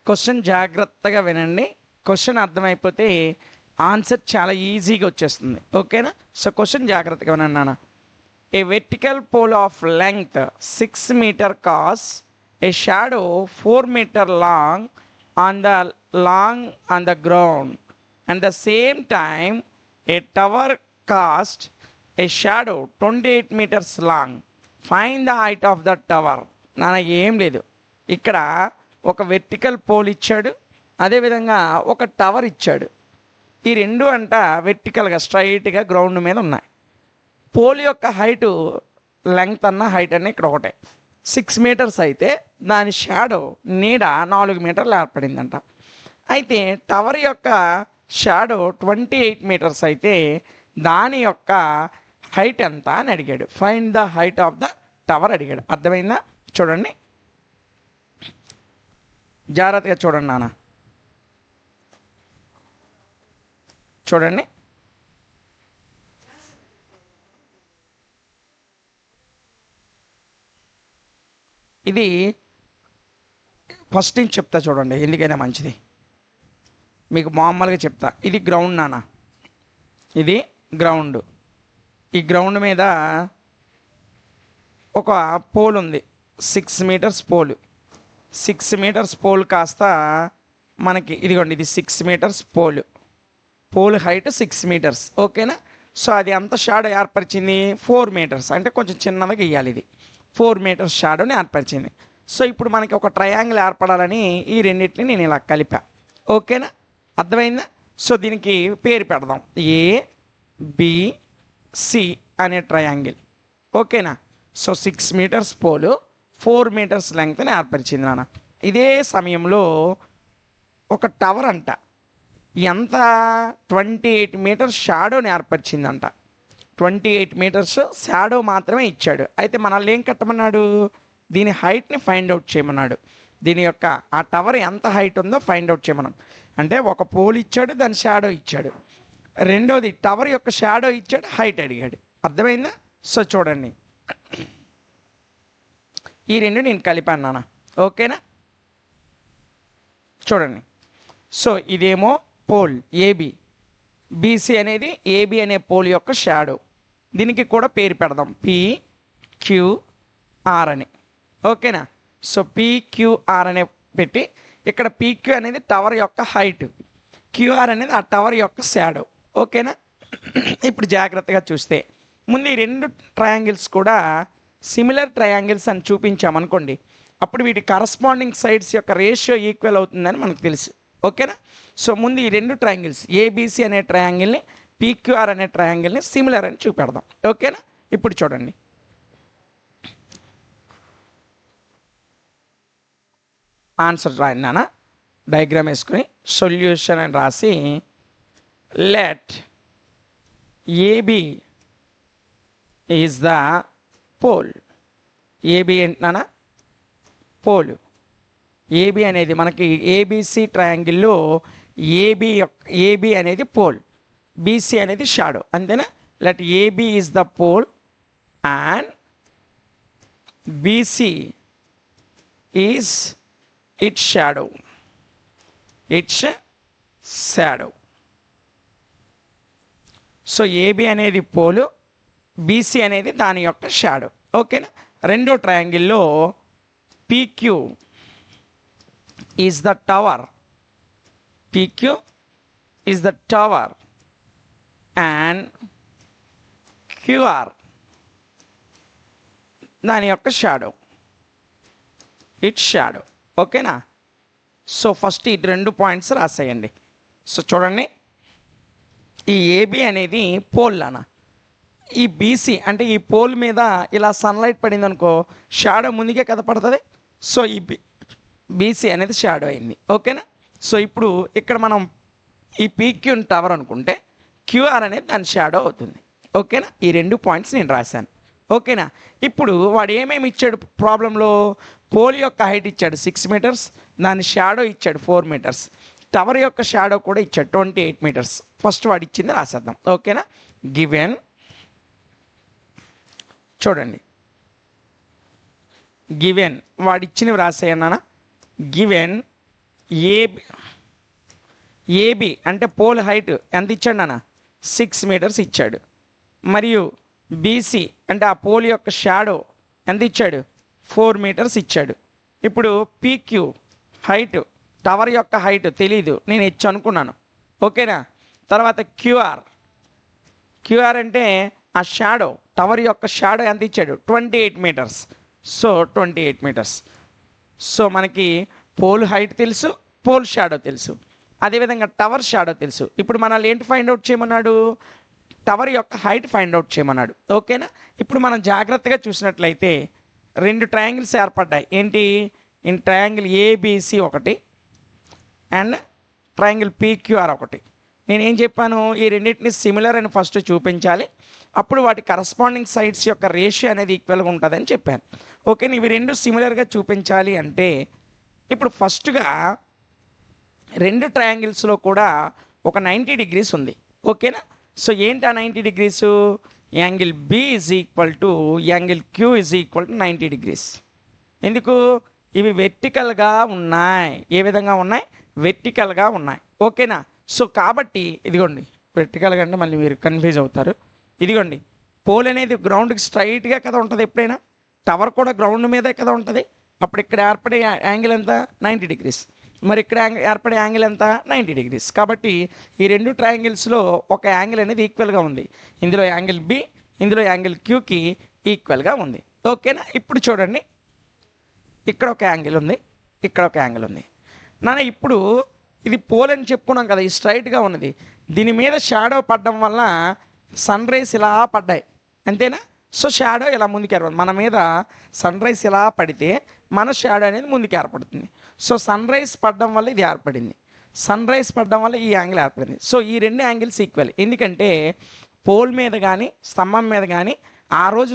Question జాగ్రత్తగా వినండి. Question అర్థమైపోతే answer చాలా ఈజీగా వచ్చేస్తుంది. ఓకేనా? సో క్వశ్చన్ జాగ్రత్తగా వినండి నాన్న. A vertical pole of length 6 meter casts a shadow 4 meter long on the ground. At the same time, a tower casts a shadow 28 meters long. Find the height of the tower. నాన్న ఏం లేదు, ఇక్కడ ఒక vertical pole ఇచ్చాడు, అదేవిధంగా ఒక tower ఇచ్చాడు. ఈ రెండు అంట వెర్టికల్గా స్ట్రైట్గా గ్రౌండ్ మీద ఉన్నాయి. పోల్ యొక్క హైటు లెంగ్త్ అన్న హైట్ అన్న ఇక్కడ ఒకటే 6 meters అయితే దాని షాడో నీడ 4 మీటర్లు ఏర్పడిందంట. అయితే టవర్ యొక్క షాడో 28 meters అయితే దాని యొక్క హైట్ ఎంత అని అడిగాడు. Find the height of the tower అడిగాడు. అర్థమైందా? చూడండి, జాగ్రత్తగా చూడండి నాన్న. చూడండి, ఇది ఫస్ట్ నుంచి చెప్తా చూడండి, ఎందుకైనా మంచిది. మీకు మామూలుగా చెప్తా. ఇది గ్రౌండ్ నాన్న, ఇది గ్రౌండ్. ఈ గ్రౌండ్ మీద ఒక పోల్ ఉంది, 6 meters పోల్. 6 meters పోల్ కాస్త మనకి ఇదిగోండి, ఇది 6 meters pole. Pole height 6 meters. ఓకేనా? సో అది అంత షాడో ఏర్పరిచింది 4 meters, అంటే కొంచెం చిన్నగా గీయాలి. ఇది 4 meters షాడోని ఏర్పరిచింది. సో ఇప్పుడు మనకి ఒక ట్రయాంగిల్ ఏర్పడాలని ఈ రెండింటిని నేను ఇలా కలిపా. ఓకేనా? అర్థమైందా? సో దీనికి పేరు పెడదాం, ABC అనే ట్రయాంగిల్. ఓకేనా? సో 6 meters పోలు 4 meters లెంగ్త్ని ఏర్పరిచింది నాన్న. ఇదే సమయంలో ఒక టవర్ అంట ఎంత 28 meters షాడోని ఏర్పరిచిందంట. 28 meters షాడో మాత్రమే ఇచ్చాడు. అయితే మనల్ని ఏం కట్టమన్నాడు? దీని హైట్ని ఫైండ్ అవుట్ చేయమన్నాడు. దీని యొక్క ఆ టవర్ ఎంత హైట్ ఉందో ఫైండ్ అవుట్ చేయమన్నాం. అంటే ఒక పోల్ ఇచ్చాడు, దాని షాడో ఇచ్చాడు. రెండోది టవర్ యొక్క షాడో ఇచ్చాడు, హైట్ అడిగాడు. అర్థమైందా? సో చూడండి, ఈ రెండు నేను కలిపాను నాన్న. ఓకేనా? చూడండి, సో ఇదేమో పోల్ ఏబి, బీసీ అనేది ఏబి అనే పోల్ యొక్క షాడో. దీనికి కూడా పేరు పెడదాం, PQR అని. ఓకేనా? సో PQR అనే పెట్టి ఇక్కడ PQ అనేది టవర్ యొక్క హైట్, QR అనేది ఆ టవర్ యొక్క షాడో. ఓకేనా? ఇప్పుడు జాగ్రత్తగా చూస్తే ముందు ఈ రెండు ట్రయాంగిల్స్ కూడా సిమిలర్ ట్రయాంగిల్స్ అని చూపించామనుకోండి, అప్పుడు వీటి కరస్పాండింగ్ సైడ్స్ యొక్క రేషియో ఈక్వల్ అవుతుందని మనకు తెలుసు. ఓకేనా? సో ముందు ఈ రెండు ట్రయాంగిల్స్ ABC అనే ట్రయాంగిల్ని, PQR అనే ట్రయాంగిల్ని సిమిలర్ అని చూపెడదాం. ఓకేనా? ఇప్పుడు చూడండి, ఆన్సర్ రాయండి నాన్న. డయాగ్రామ్ వేసుకుని సొల్యూషన్ అని రాసి, let AB is the pole. AB ఏంటి నాన్న? పోల్. ఏబి అనేది మనకి ABC ట్రయాంగిల్లో ఏబి అనేది పోల్, BC అనేది షాడో. అంతేనా? Let AB is the pole and BC is its shadow. Its shadow. So AB అనేది పోలు, BC అనేది దాని యొక్క షాడో. ఓకేనా? రెండో ట్రయాంగిల్లో PQ is the tower. PQ is the tower and QR దాని యొక్క షాడో, ఇట్స్ షాడో. ఓకేనా? సో ఫస్ట్ ఈ రెండు పాయింట్స్ రాసేయండి. సో చూడండి, ఈ AB అనేది పోల్ అన్న, ఈ BC అంటే ఈ పోల్ మీద ఇలా సన్లైట్ పడింది అనుకో, షాడో ముందుకే కదా పడుతుంది. సో ఈ BC అనేది షాడో అయింది. ఓకేనా? సో ఇప్పుడు ఇక్కడ మనం ఈ PQ టవర్ అనుకుంటే QR అనేది దాని షాడో అవుతుంది. ఓకేనా? ఈ రెండు పాయింట్స్ నేను రాశాను. ఓకేనా? ఇప్పుడు వాడు ఏమేమి ఇచ్చాడు ప్రాబ్లంలో? పోల్ యొక్క హైట్ ఇచ్చాడు 6 meters, దాని షాడో ఇచ్చాడు 4 meters, టవర్ యొక్క షాడో కూడా ఇచ్చాడు 28 meters. ఫస్ట్ వాడు ఇచ్చింది రాసేద్దాం. ఓకేనా? గివెన్, చూడండి, గివెన్ వాడు ఇచ్చినవి రాసేయన్నా. గివెన్ ఏబి ఏబి అంటే పోల్ హైట్ ఎంత ఇచ్చాడు నాన్న 6 మీటర్స్ ఇచ్చాడు. మరియు బీసీ అంటే ఆ పోల్ యొక్క షాడో ఎంత ఇచ్చాడు 4 మీటర్స్ ఇచ్చాడు. ఇప్పుడు పీక్యూ హైట్ టవర్ యొక్క హైట్ తెలీదు, నేను హెచ్ అనుకున్నాను. ఓకేనా. తర్వాత క్యూఆర్ అంటే ఆ షాడో టవర్ యొక్క షాడో ఎంత ఇచ్చాడు 28 మీటర్స్. So 28 meters. సో మనకి పోల్ హైట్ తెలుసు, పోల్ షాడో తెలుసు, అదేవిధంగా టవర్ షాడో తెలుసు. ఇప్పుడు మనల్ని ఏంటి ఫైండ్ అవుట్ చేయమన్నాడు, టవర్ యొక్క హైట్ ఫైండ్ అవుట్ చేయమన్నాడు. ఓకేనా. ఇప్పుడు మనం జాగ్రత్తగా చూసినట్లయితే 2 ట్రయాంగిల్స్ ఏర్పడ్డాయి. ఏంటి, ఇన్ ట్రయాంగిల్ ఏబిసి ఒకటి అండ్ ట్రయాంగిల్ పీక్యూఆర్ ఒకటి. నేనేం చెప్పాను, ఈ రెండింటిని సిమిలర్ అని ఫస్ట్ చూపించాలి, అప్పుడు వాటి కరస్పాండింగ్ సైడ్స్ యొక్క రేషియో అనేది ఈక్వల్గా ఉంటుందని చెప్పాను. ఓకే, ఇవి రెండు సిమిలర్గా చూపించాలి అంటే ఇప్పుడు ఫస్ట్గా 2 ట్రయాంగిల్స్లో కూడా ఒక 90 డిగ్రీస్ ఉంది. ఓకేనా. సో ఏంటి ఆ 90 degrees, angle B is equal to angle Q is equal to 90 degrees. ఎందుకు, ఇవి వెర్టికల్గా ఉన్నాయి. ఏ విధంగా ఉన్నాయి, వెర్టికల్గా ఉన్నాయి. ఓకేనా. సో కాబట్టి ఇదిగోండి, వెర్టికల్గా అంటే మళ్ళీ మీరు కన్ఫ్యూజ్ అవుతారు. ఇదిగోండి, పోల్ అనేది గ్రౌండ్కి స్ట్రైట్గా కదా ఉంటుంది ఎప్పుడైనా, టవర్ కూడా గ్రౌండ్ మీదే కదా ఉంటుంది. అప్పుడు ఇక్కడ ఏర్పడే యాంగిల్ ఎంత 90 డిగ్రీస్, మరి ఇక్కడ ఏర్పడే యాంగిల్ ఎంత 90 డిగ్రీస్. కాబట్టి ఈ 2 ట్రయాంగిల్స్లో ఒక యాంగిల్ అనేది ఈక్వల్గా ఉంది. ఇందులో యాంగిల్ బి, ఇందులో యాంగిల్ క్యూకి ఈక్వల్గా ఉంది. ఓకేనా. ఇప్పుడు చూడండి, ఇక్కడ ఒక యాంగిల్ ఉంది, ఇక్కడ ఒక యాంగిల్ ఉంది నాన్న. ఇప్పుడు ఇది పోల్ అని చెప్పుకున్నాం కదా, ఈ స్ట్రైట్గా ఉన్నది, దీని మీద షాడో పడడం వల్ల సన్ రైస్ ఇలా పడ్డాయి, అంతేనా. సో షాడో ఇలా ముందుకు ఏర్పడుతుంది. మన మీద సన్ రైస్ ఇలా పడితే మన షాడో అనేది ముందుకు ఏర్పడుతుంది. సో సన్ రైస్ పడడం వల్ల ఇది ఏర్పడింది, సన్ రైస్ పడడం వల్ల ఈ యాంగిల్ ఏర్పడింది. సో ఈ 2 యాంగిల్స్ ఈక్వల్. ఎందుకంటే పోల్ మీద కానీ స్తంభం మీద కానీ ఆ రోజు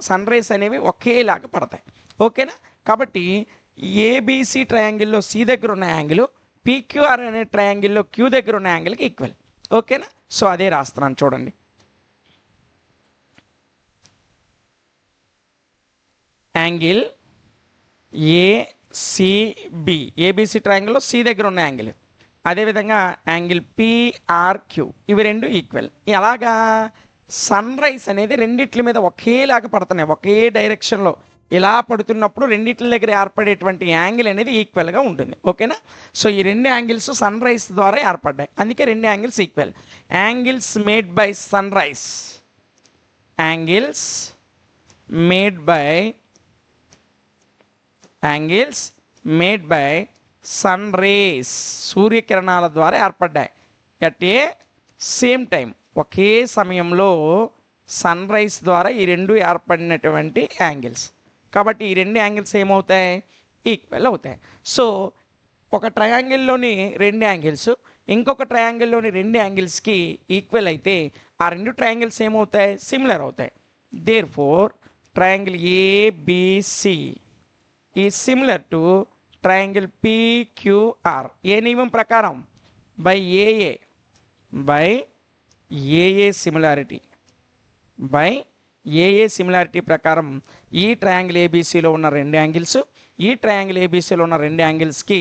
సన్ రైస్ అనేవి ఒకేలాగా పడతాయి. ఓకేనా. కాబట్టి ఏబిసి ట్రయాంగిల్లో సి దగ్గర ఉన్న యాంగిల్ పీక్యూఆర్ అనే ట్రయాంగిల్లో క్యూ దగ్గర ఉన్న యాంగిల్కి ఈక్వల్. ఓకేనా. సో అదే రాస్తున్నాను చూడండి. యాంగిల్ ఏసిబి, ఏబిసి ట్రయాంగిల్లో సి దగ్గర ఉన్న యాంగిల్, అదేవిధంగా యాంగిల్ పిఆర్క్యూ, ఇవి 2 ఈక్వల్. ఎలాగా, సన్ రైస్ అనేది రెండిట్ల మీద ఒకేలాగా పడుతున్నాయి, ఒకే డైరెక్షన్లో ఇలా పడుతున్నప్పుడు రెండిట్ల దగ్గర ఏర్పడేటువంటి యాంగిల్ అనేది ఈక్వల్గా ఉంటుంది. ఓకేనా. సో ఈ 2 యాంగిల్స్ సన్ రైస్ ద్వారా ఏర్పడ్డాయి, అందుకే 2 angles equal. Angles made by sun rays, angles made by sun rays, సూర్యకిరణాల ద్వారా ఏర్పడ్డాయి. అట్ ఏ సేమ్ టైం, ఒకే సమయంలో సన్ రైస్ ద్వారా ఈ 2 ఏర్పడినటువంటి యాంగిల్స్. కాబట్టి ఈ 2 యాంగిల్స్ ఏమవుతాయి, ఈక్వల్ అవుతాయి. సో ఒక ట్రయాంగిల్లోని 2 యాంగిల్స్ ఇంకొక ట్రయాంగిల్లోని 2 యాంగిల్స్కి ఈక్వల్ అయితే ఆ 2 ట్రయాంగిల్స్ ఏమవుతాయి, సిమిలర్ అవుతాయి. Therefore triangle ABC is similar to triangle PQR. ఏ నియమం ప్రకారం, బై ఏఏ సిమిలారిటీ ప్రకారం ఈ ట్రయాంగిల్ ఏబిసిలో ఉన్న 2 యాంగిల్స్ ఈ ట్రయాంగిల్ ఏబిసిలో ఉన్న 2 యాంగిల్స్కి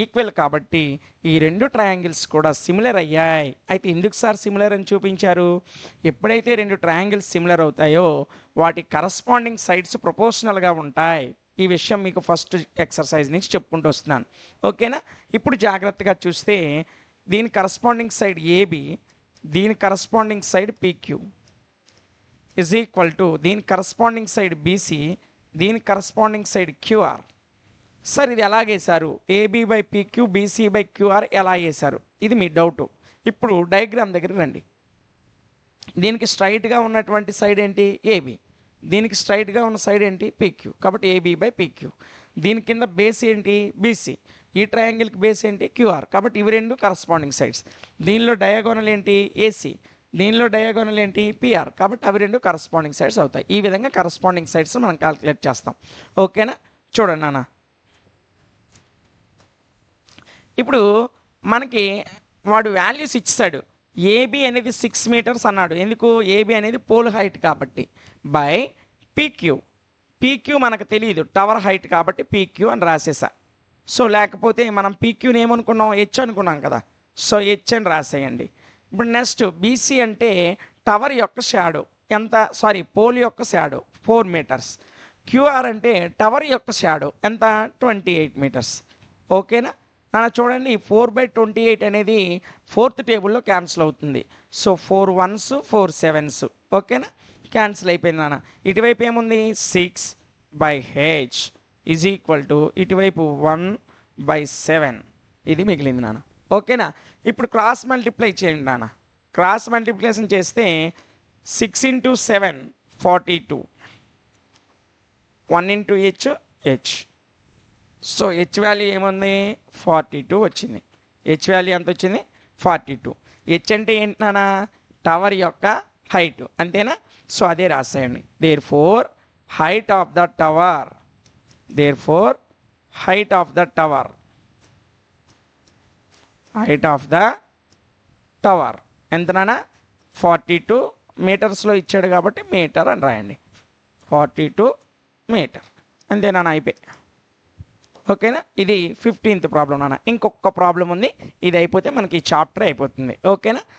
ఈక్వల్. కాబట్టి ఈ 2 ట్రయాంగిల్స్ కూడా సిమిలర్ అయ్యాయి. అయితే ఎందుకు సార్ సిమిలర్ అని చూపించారు, ఎప్పుడైతే 2 ట్రయాంగిల్స్ సిమిలర్ అవుతాయో వాటి కరస్పాండింగ్ సైడ్స్ ప్రపోర్షనల్గా ఉంటాయి. ఈ విషయం మీకు ఫస్ట్ ఎక్సర్సైజ్ నుంచి చెప్పుకుంటూ వస్తున్నాను. ఓకేనా. ఇప్పుడు జాగ్రత్తగా చూస్తే దీని కరస్పాండింగ్ సైడ్ ఏబి, దీని corresponding side PQ is equal to దీని కరస్పాండింగ్ సైడ్ బీసీ, దీని కరస్పాండింగ్ సైడ్ క్యూఆర్. సార్ ఇది ఎలా వేశారు, AB by PQ BC by QR ఎలా వేశారు, ఇది మీ డౌట్. ఇప్పుడు డయాగ్రామ్ దగ్గర రండి. దీనికి స్ట్రైట్గా ఉన్నటువంటి సైడ్ ఏంటి, ఏబీ. దీనికి స్ట్రైట్గా ఉన్న సైడ్ ఏంటి, పీక్యూ. కాబట్టి ఏబీ బై పీక్యూ. దీని కింద బేస్ ఏంటి, బీసీ. ఈ ట్రయాంగిల్కి బేస్ ఏంటి, క్యూఆర్. కాబట్టి ఇవి 2 కరస్పాండింగ్ సైడ్స్. దీనిలో డయాగోనల్ ఏంటి, ఏసీ. దీనిలో డయాగోనల్ ఏంటి, పిఆర్. కాబట్టి అవి 2 కరస్పాండింగ్ సైడ్స్ అవుతాయి. ఈ విధంగా కరస్పాండింగ్ సైడ్స్ మనం క్యాల్కులేట్ చేస్తాం. ఓకేనా. చూడండి నాన్న, ఇప్పుడు మనకి వాడు వాల్యూస్ ఇచ్చాడు. ఏబి అనేది 6 మీటర్స్ అన్నాడు. ఎందుకు, ఏబి అనేది పోల్ హైట్ కాబట్టి. బై పీక్యూ, పీక్యూ మనకు తెలియదు, టవర్ హైట్ కాబట్టి పీక్యూ అని రాసేసా. సో లేకపోతే మనం పీక్యూని ఏమనుకున్నాం, హెచ్ అనుకున్నాం కదా. సో హెచ్ అని రాసేయండి. ఇప్పుడు నెక్స్ట్ బీసీ అంటే టవర్ యొక్క షాడో ఎంత, పోల్ యొక్క షాడో 4 మీటర్స్. క్యూఆర్ అంటే టవర్ యొక్క షాడో ఎంత, 28 మీటర్స్. ఓకేనా. చూడండి 4/28 అనేది 4th టేబుల్లో క్యాన్సిల్ అవుతుంది. So 4 1s 4 7s. ఓకేనా, క్యాన్సిల్ అయిపోయింది నాన్న. ఇటువైపు ఏముంది, 6/h ఈజ్ ఈక్వల్ టు ఇటువైపు 1/7 ఇది మిగిలింది నాన్న. ఓకేనా. ఇప్పుడు క్రాస్ మల్టిప్లై చేయండి నాన్న. క్రాస్ మల్టిప్లికేషన్ చేస్తే 6 × 7 42, 1 × h. సో హెచ్ వాల్యూ ఏముంది, 42 వచ్చింది. హెచ్ వాల్యూ ఎంత వచ్చింది, 42. హెచ్ అంటే ఏంటి నాన్న, టవర్ యొక్క హైట్, అంతేనా. సో అదే రాసేయండి. Therefore height of the tower, height of the tower ఎంత నాన్న, 42 మీటర్స్లో ఇచ్చాడు కాబట్టి మీటర్ అని రాయండి. 42 మీటర్, అంతేనా, అయిపోయి. ఓకేనా. ఇది 15th ప్రాబ్లం నాన్న. ఇంకొక ప్రాబ్లం ఉంది, ఇది అయిపోతే మనకి ఈ చాప్టర్ అయిపోతుంది. ఓకేనా.